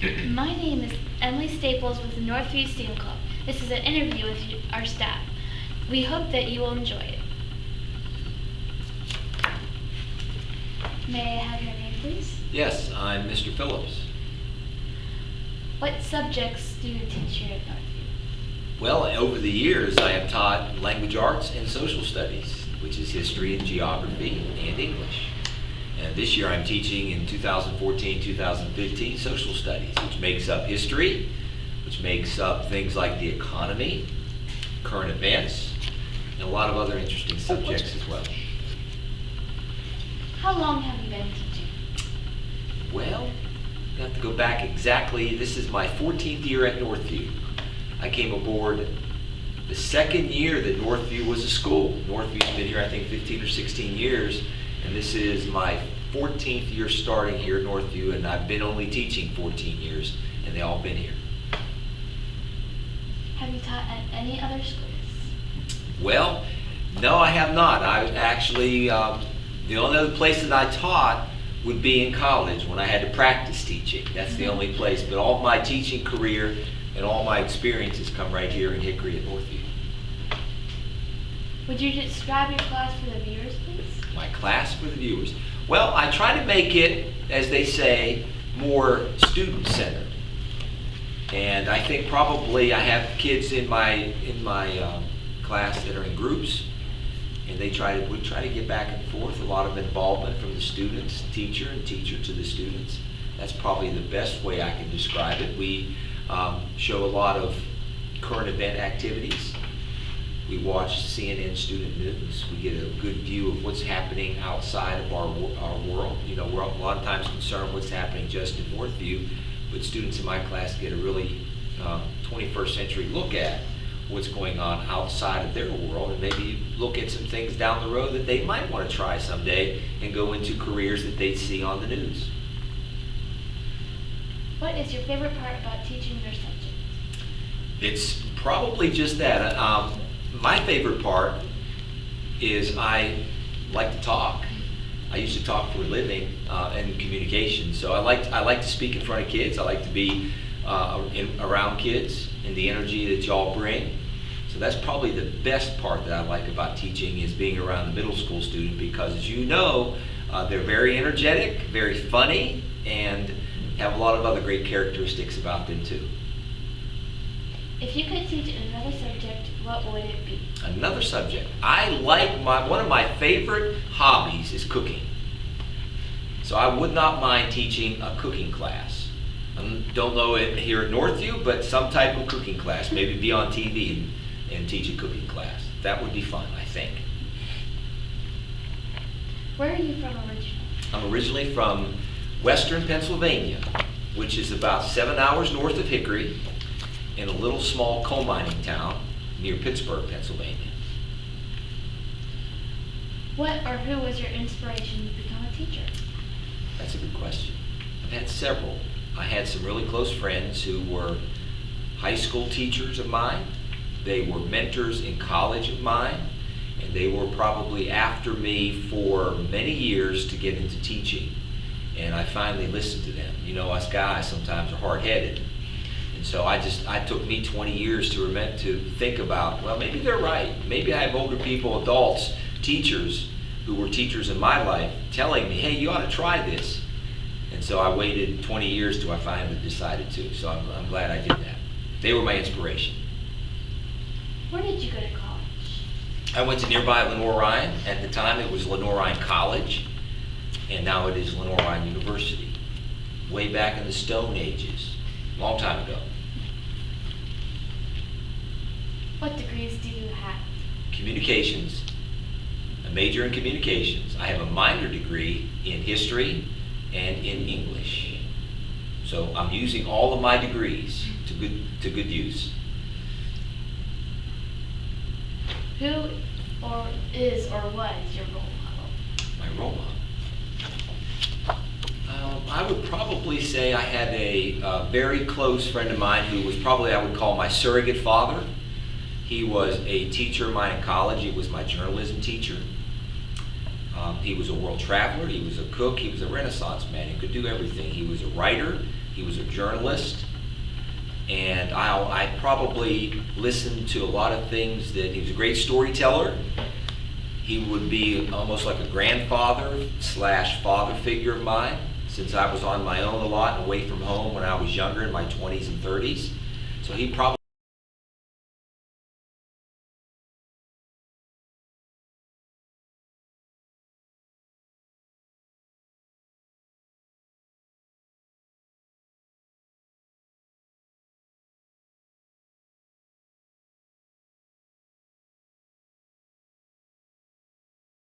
My name is Emily Staples with the Northview STEAM Club. This is an interview with our staff. We hope that you will enjoy it. May I have your name, please? Yes, I'm Mr. Phillips. What subjects do you teach here at Northview? Well, over the years, I have taught language arts and social studies, which is history and geography and English. And this year I'm teaching in 2014-2015 social studies, which makes up history, which makes up things like the economy, current events, and a lot of other interesting subjects as well. How long have you been teaching? Well, I have to go back exactly. This is my 14th year at Northview. I came aboard the second year that Northview was a school. Northview's been here, I think, 15 or 16 years, and this is my 14th year starting here at Northview, and I've been only teaching 14 years, and they all been here. Have you taught at any other schools? Well, no, I have not. I actually, the only other place that I taught would be in college when I had to practice teaching. That's the only place, but all of my teaching career and all my experiences come right here in Hickory at Northview. Would you describe your class for the viewers, please? My class for the viewers. Well, I try to make it, as they say, more student-centered. And I think probably I have kids in my class that are in groups, and we try to get back and forth. A lot of involvement from the students, teacher, and teacher to the students. That's probably the best way I can describe it. We show a lot of current event activities. We watch CNN student news. We get a good view of what's happening outside of our world. You know, we're a lot of times concerned what's happening just in Northview, but students in my class get a really 21st century look at what's going on outside of their world, and maybe look at some things down the road that they might want to try someday and go into careers that they see on the news. What is your favorite part about teaching your subject? It's probably just that. My favorite part is I like to talk. I used to talk for a living in communication, so I like to speak in front of kids. I like to be around kids and the energy that y'all bring. So that's probably the best part that I like about teaching, is being around the middle school student, because as you know, they're very energetic, very funny, and have a lot of other great characteristics about them too. If you could teach another subject, what would it be? Another subject. I like one of my favorite hobbies is cooking. So I would not mind teaching a cooking class. I don't know it here at Northview, but some type of cooking class. Maybe be on TV and teach a cooking class. That would be fun, I think. Where are you from originally? I'm originally from Western Pennsylvania, which is about 7 hours north of Hickory, in a little small coal mining town near Pittsburgh, Pennsylvania. What or who was your inspiration to become a teacher? That's a good question. I've had several. I had some really close friends who were high school teachers of mine. They were mentors in college of mine, and they were probably after me for many years to get into teaching. And I finally listened to them. You know, us guys sometimes are hard-headed. And so it took me 20 years to think about, well, maybe they're right. Maybe I have older people, adults, teachers who were teachers in my life telling me, hey, you ought to try this. And so I waited 20 years till I finally decided to. So I'm glad I did that. They were my inspiration. Where did you go to college? I went to nearby Lenoir-Rhyne. At the time it was Lenoir-Rhyne College, and now it is Lenoir-Rhyne University. Way back in the Stone Ages, long time ago. What degrees do you have? Communications, a major in communications. I have a minor degree in history and in English. So I'm using all of my degrees to good use. Who or is or was your role model? My role model. I would probably say I had a very close friend of mine who was probably, I would call, my surrogate father. He was a teacher of mine in college. He was my journalism teacher. He was a world traveler. He was a cook. He was a Renaissance man. He could do everything. He was a writer. He was a journalist, and I probably listened to a lot of things that he was a great storyteller. He would be almost like a grandfather slash father figure of mine, since I was on my own a lot and away from home when I was younger in my 20s and 30s. So he probably